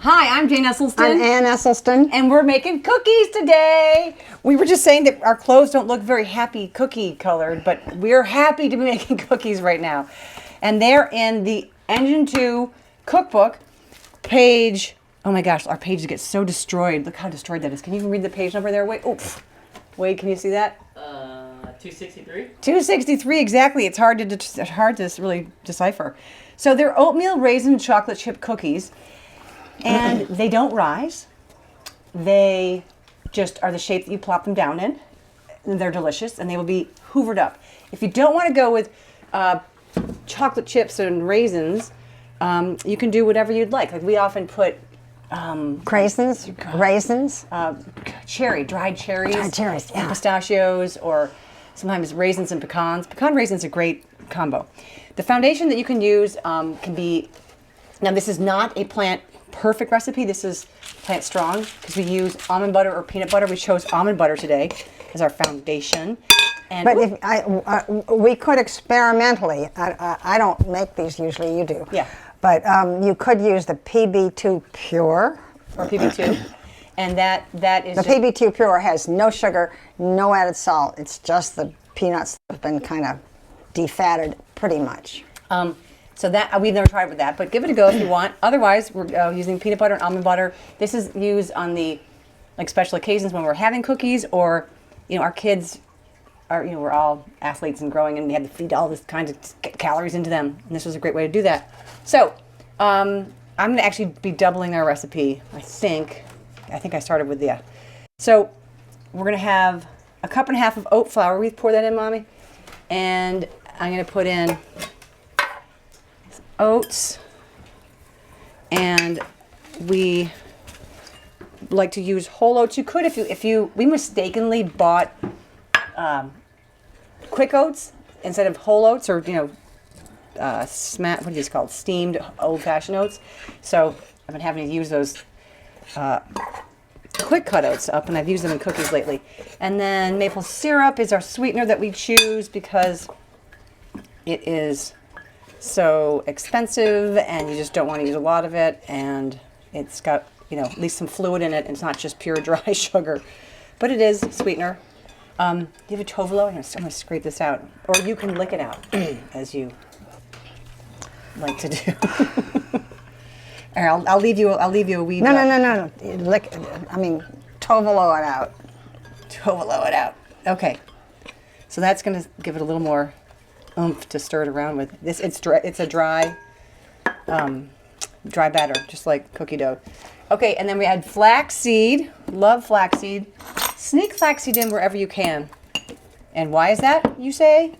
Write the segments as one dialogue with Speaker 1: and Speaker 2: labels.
Speaker 1: Hi, I'm Jane Esselstyn.
Speaker 2: I'm Ann Esselstyn.
Speaker 1: And we're making cookies today. We were just saying that our clothes don't look very happy cookie colored, but we're happy to be making cookies right now. And they're in the Engine 2 cookbook page. Oh my gosh, our pages get so destroyed. Look how destroyed that is. Can you even read the page number there? Wait, can you see that?
Speaker 3: 263?
Speaker 1: 263, exactly. It's hard to really decipher. So they're oatmeal raisin chocolate chip cookies. And they don't rise. They just are the shape that you plop them down in. And they're delicious, and they will be hoovered up. If you don't want to go with chocolate chips and raisins, you can do whatever you'd like. Like we often put
Speaker 2: Raisins?
Speaker 1: dried cherries,
Speaker 2: yeah.
Speaker 1: and pistachios, or sometimes raisins and pecans. Pecan raisins are a great combo. The foundation that you can use can be, now this is not a plant perfect recipe. This is plant strong because we use almond butter or peanut butter. We chose almond butter today as our foundation. And
Speaker 2: But we could experimentally, I don't make these usually, you do.
Speaker 1: Yeah.
Speaker 2: But you could use the PB2 Pure.
Speaker 1: or PB2, and that is
Speaker 2: The PB2 Pure has no sugar, no added salt. It's just the peanuts that have been kind of defatted pretty much.
Speaker 1: So that we've never tried with that, but give it a go if you want. Otherwise, we're using peanut butter and almond butter. This is used on the special occasions when we're having cookies, or our kids are we're all athletes and growing, and we had to feed all this kinds of calories into them, and this was a great way to do that. So I'm going to actually be doubling our recipe. I think I started with So we're going to have a cup and a half of oat flour. We pour that in, Mommy, and I'm going to put in oats, and we like to use whole oats. You could we mistakenly bought quick oats instead of whole oats, or what are these called, steamed old-fashioned oats. So I've been having to use those quick cut oats up, and I've used them in cookies lately. And then maple syrup is our sweetener that we choose because it is so expensive, and you just don't want to use a lot of it, and it's got at least some fluid in it, and it's not just pure dry sugar, but it is sweetener. Do you have a tovolo? I'm going to scrape this out, or you can lick it out as you like to do. I'll leave you a wee.
Speaker 2: No. Lick. Tovolo it out.
Speaker 1: Tovolo it out. Okay, so that's going to give it a little more oomph to stir it around with. This it's a dry batter, just like cookie dough. Okay, and then we add flaxseed. Love flaxseed. Sneak flaxseed in wherever you can. And why is that, you say?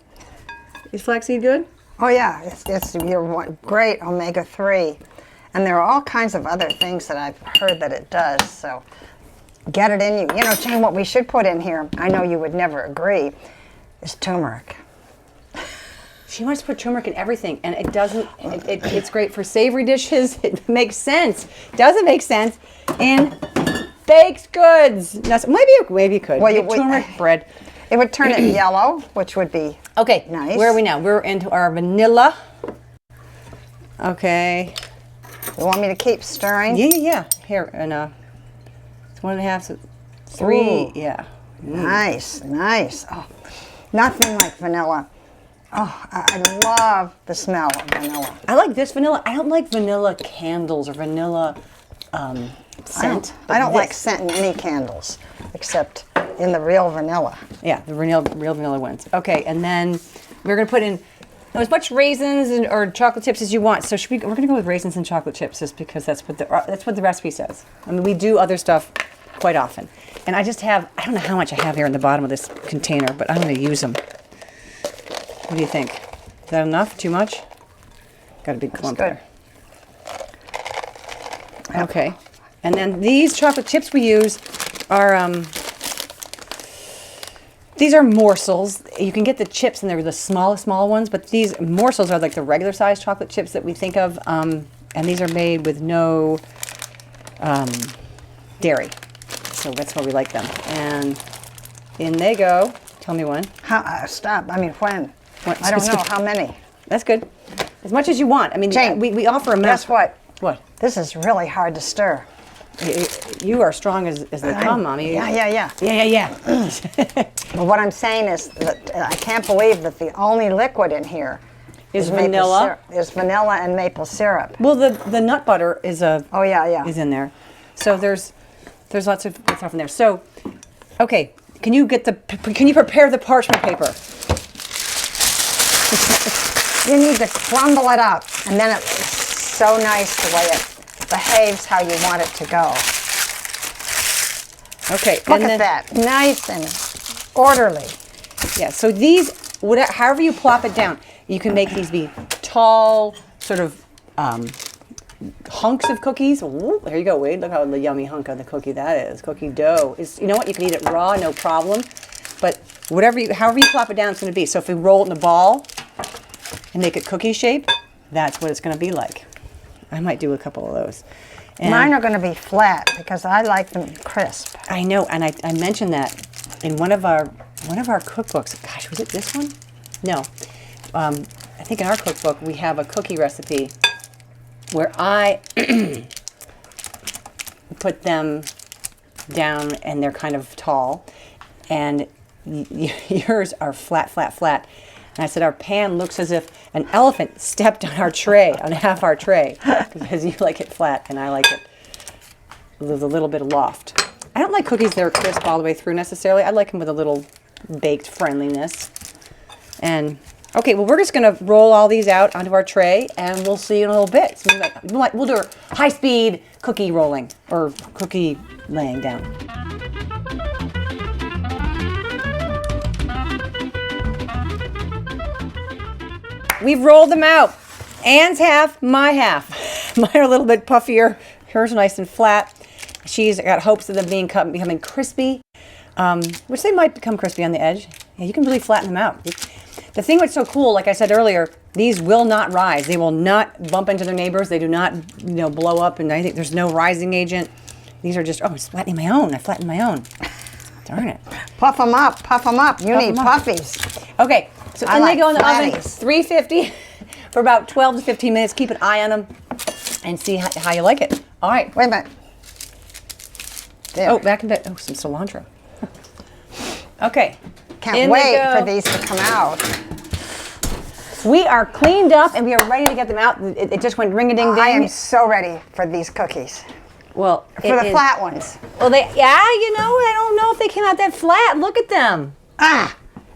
Speaker 1: Is flaxseed good?
Speaker 2: Oh yeah, it's your great omega-3, and there are all kinds of other things that I've heard that it does. So get it in you. Jane, what we should put in here, I know you would never agree, is turmeric.
Speaker 1: She wants to put turmeric in everything, and it doesn't. It's great for savory dishes. It makes sense. Doesn't make sense in baked goods. Maybe you could. Well, turmeric bread.
Speaker 2: It would turn it yellow, which would be
Speaker 1: okay.
Speaker 2: Nice.
Speaker 1: Where are we now? We're into our vanilla. Okay.
Speaker 2: You want me to keep stirring?
Speaker 1: Yeah. Here, and it's 1.5, so 3.
Speaker 2: Ooh.
Speaker 1: Yeah.
Speaker 2: Nice. Oh, nothing like vanilla. Oh, I love the smell of vanilla.
Speaker 1: I like this vanilla. I don't like vanilla candles or vanilla scent.
Speaker 2: I don't like scent in any candles, except in the real vanilla.
Speaker 1: Yeah, the real vanilla ones. Okay, and then we're going to put in as much raisins or chocolate chips as you want. So we're going to go with raisins and chocolate chips just because that's what the recipe says. I mean, we do other stuff quite often. And I don't know how much I have here in the bottom of this container, but I'm going to use them. What do you think? Is that enough? Too much? Got a big clump there. Okay. And then these chocolate chips we use are, these are morsels. You can get the chips, and they're the small ones, but these morsels are like the regular size chocolate chips that we think of, and these are made with no dairy. So that's why we like them. And in they go. Tell me when.
Speaker 2: Stop. When? I don't know how many.
Speaker 1: That's good. As much as you want. I mean,
Speaker 2: Jane,
Speaker 1: we offer a
Speaker 2: guess what?
Speaker 1: What?
Speaker 2: This is really hard to stir.
Speaker 1: You are strong as they come, Mommy.
Speaker 2: Yeah.
Speaker 1: Yeah.
Speaker 2: But what I'm saying is that I can't believe that the only liquid in here
Speaker 1: Is
Speaker 2: maple
Speaker 1: vanilla?
Speaker 2: syrup. Is vanilla and maple syrup.
Speaker 1: Well, the nut butter is
Speaker 2: Oh yeah.
Speaker 1: is in there, so there's lots of good stuff in there. So, okay, can you prepare the parchment paper?
Speaker 2: You need to crumble it up, and then it's so nice the way it behaves how you want it to go.
Speaker 1: Okay,
Speaker 2: Look at that, nice and orderly.
Speaker 1: Yeah, so these, however you plop it down, you can make these be tall, sort of hunks of cookies. Ooh, there you go, Wade. Look how the yummy hunk of the cookie that is. Cookie dough. You know what? You can eat it raw, no problem. But however you plop it down, it's going to be. So if we roll it in a ball and make it cookie shape, that's what it's going to be like. I might do a couple of those. And
Speaker 2: Mine are going to be flat because I like them crisp.
Speaker 1: I know, and I mentioned that in one of our cookbooks. Gosh, was it this one? No. I think in our cookbook we have a cookie recipe where I put them down and they're kind of tall, and yours are flat. And I said, our pan looks as if an elephant stepped on our tray, on half our tray, because you like it flat and I like it with a little bit of loft. I don't like cookies that are crisp all the way through necessarily. I like them with a little baked friendliness. And okay, well, we're just going to roll all these out onto our tray, and we'll see you in a little bit. So we'll do a high-speed cookie rolling or cookie laying down. We've rolled them out. Anne's half, my half. Mine are a little bit puffier. Hers are nice and flat. She's got hopes of them becoming crispy, which they might become crispy on the edge. Yeah, you can really flatten them out. The thing that's so cool, like I said earlier, these will not rise. They will not bump into their neighbors. They do not, blow up, and I think there's no rising agent. These are just, it's flattening my own. I flattened my own. Darn it.
Speaker 2: Puff them up. You need puffies.
Speaker 1: Okay, so
Speaker 2: I
Speaker 1: in
Speaker 2: like
Speaker 1: they go in the oven,
Speaker 2: flatties.
Speaker 1: 350 for about 12 to 15 minutes. Keep an eye on them and see how you like it. All right.
Speaker 2: Wait a minute. There.
Speaker 1: Oh, back in bed. Oh, some cilantro. Okay.
Speaker 2: Can't
Speaker 1: in they
Speaker 2: wait
Speaker 1: go.
Speaker 2: for these to come out.
Speaker 1: We are cleaned up and we are ready to get them out. It just went ring-a-ding-ding.
Speaker 2: I am so ready for these cookies.
Speaker 1: Well,
Speaker 2: For the flat ones.
Speaker 1: Well, I don't know if they came out that flat. Look at them.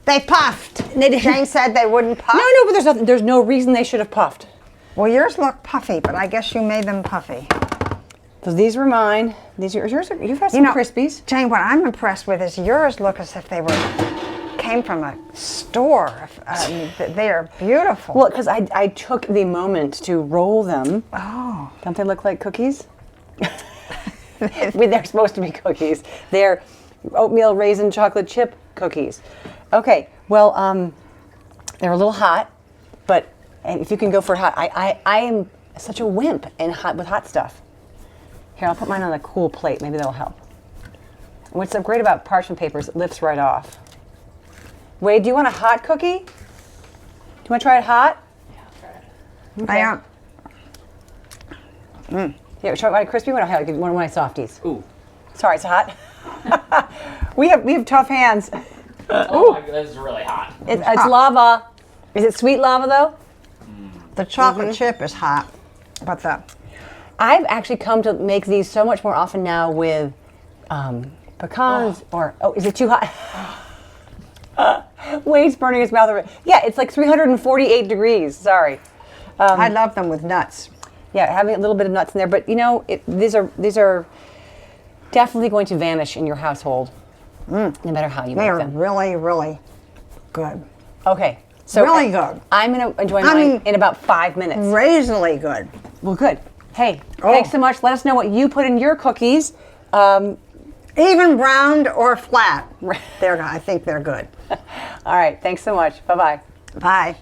Speaker 2: They puffed. Jane said they wouldn't puff.
Speaker 1: No, but there's no reason they should have puffed.
Speaker 2: Well, yours look puffy, but I guess you made them puffy.
Speaker 1: So these were mine. These are yours. You've had some Crispies.
Speaker 2: Jane, what I'm impressed with is yours look as if they came from a store. They are beautiful.
Speaker 1: Well, because I took the moment to roll them.
Speaker 2: Oh.
Speaker 1: Don't they look like cookies? They're supposed to be cookies. They're oatmeal raisin chocolate chip cookies. Okay, well, they're a little hot, but if you can go for hot, I am such a wimp with hot stuff. Here, I'll put mine on a cool plate. Maybe that'll help. What's so great about parchment paper is it lifts right off. Wade, do you want a hot cookie? Do you want to try it hot?
Speaker 3: Yeah, I'll try it.
Speaker 2: Okay.
Speaker 1: I am. Yeah, try it crispy. One of my softies.
Speaker 3: Ooh.
Speaker 1: Sorry, it's hot. we have tough hands.
Speaker 3: Oh my god, this is really hot.
Speaker 1: It's lava. Is it sweet lava though?
Speaker 2: The chocolate chip is hot, but
Speaker 1: I've actually come to make these so much more often now with pecans is it too hot? Wade's burning his mouth over. Yeah, it's like 348 degrees. Sorry.
Speaker 2: I love them with nuts.
Speaker 1: Yeah, having a little bit of nuts in there, but these are definitely going to vanish in your household, no matter how you
Speaker 2: They
Speaker 1: make
Speaker 2: are
Speaker 1: them.
Speaker 2: really, really good.
Speaker 1: Okay, so
Speaker 2: Really good.
Speaker 1: I'm going to enjoy mine in about 5 minutes.
Speaker 2: Raisinly good.
Speaker 1: Well, good. Hey, thanks so much. Let us know what you put in your cookies.
Speaker 2: Even browned or flat. I think they're good.
Speaker 1: All right, thanks so much. Bye-bye.
Speaker 2: Bye.